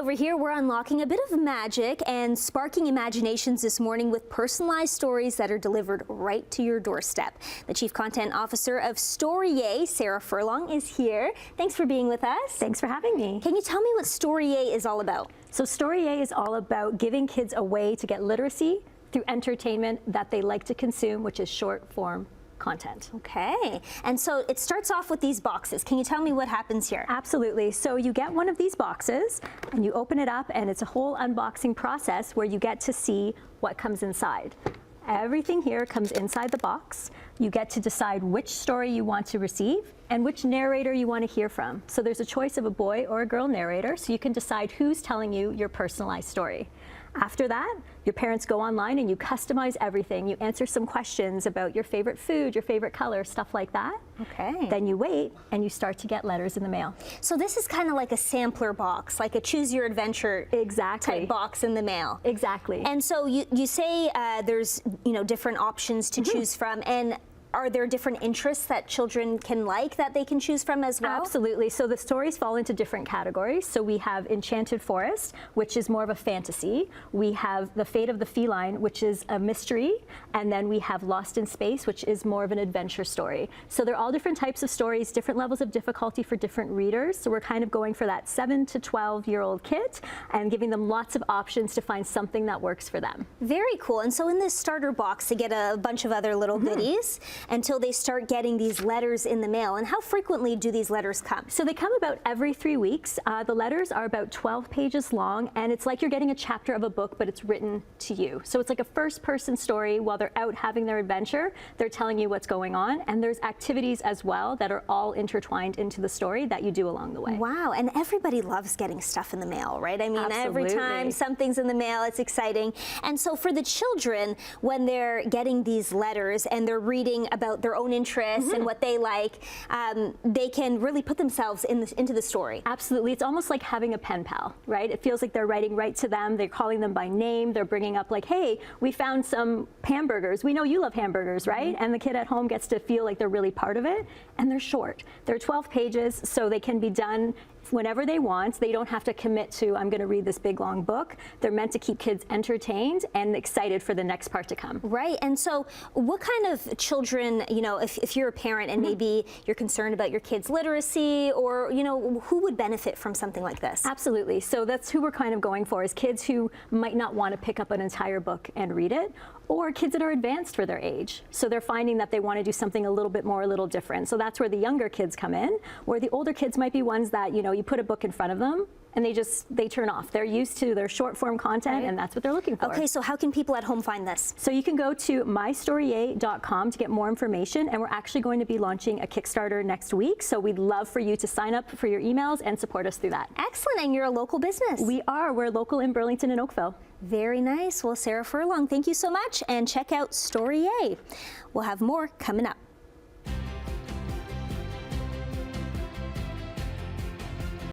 over here, we're unlocking a bit of magic and sparking imaginations this morning with personalized stories that are delivered right to your doorstep. The Chief Content Officer of Storyay, Sara Furlong, is here. Thanks for being with us. Thanks for having me. Can you tell me what Storyay is all about? So Storyay is all about giving kids a way to get literacy through entertainment that they like to consume, which is short form content. Okay, and so it starts off with these boxes. Can you tell me what happens here? Absolutely. So you get one of these boxes and you open it up, and it's a whole unboxing process where you get to see what comes inside. Everything here comes inside the box. You get to decide which story you want to receive and which narrator you want to hear from. So there's a choice of a boy or a girl narrator, so you can decide who's telling you your personalized story. After that, your parents go online and you customize everything. You answer some questions about your favorite food, your favorite color, stuff like that. Okay. Then you wait and you start to get letters in the mail. So this is kind of like a sampler box, like a choose your adventure type box in the mail. Exactly. And so you say there's different options to choose from, and are there different interests that children can like that they can choose from as well? Absolutely. So the stories fall into different categories. So we have Enchanted Forest, which is more of a fantasy. We have The Fate of the Feline, which is a mystery. And then we have Lost in Space, which is more of an adventure story. So they're all different types of stories, different levels of difficulty for different readers. So we're kind of going for that 7 to 12-year-old kid and giving them lots of options to find something that works for them. Very cool. And so in this starter box, they get a bunch of other little goodies until they start getting these letters in the mail. And how frequently do these letters come? So they come about every 3 weeks. The letters are about 12 pages long, and it's like you're getting a chapter of a book, but it's written to you. So it's like a first-person story. While they're out having their adventure, they're telling you what's going on, and there's activities as well that are all intertwined into the story that you do along the way. Wow, and everybody loves getting stuff in the mail, right? I mean, Absolutely. Every time something's in the mail, it's exciting. And so for the children, when they're getting these letters and they're reading about their own interests and what they like, they can really put themselves into the story. Absolutely. It's almost like having a pen pal, right? It feels like they're writing right to them. They're calling them by name. They're bringing up like, hey, we found some hamburgers. We know you love hamburgers, right? And the kid at home gets to feel like they're really part of it. And they're short. They're 12 pages, so they can be done whenever they want. They don't have to commit to, I'm going to read this big long book. They're meant to keep kids entertained and excited for the next part to come. Right. And so what kind of children, if you're a parent and maybe you're concerned about your kids' literacy, or, who would benefit from something like this? Absolutely. So that's who we're kind of going for, is kids who might not want to pick up an entire book and read it, or kids that are advanced for their age. So they're finding that they want to do something a little bit more, a little different. So that's where the younger kids come in, where the older kids might be ones that, you put a book in front of them and they turn off. They're used to their short form content, and that's what they're looking for. Okay, so how can people at home find this? So you can go to mystoryay.com to get more information, and we're actually going to be launching a Kickstarter next week. So we'd love for you to sign up for your emails and support us through that. Excellent, and you're a local business. We are. We're local in Burlington and Oakville. Very nice. Well, Sara Furlong, thank you so much, and check out Storyay. We'll have more coming up.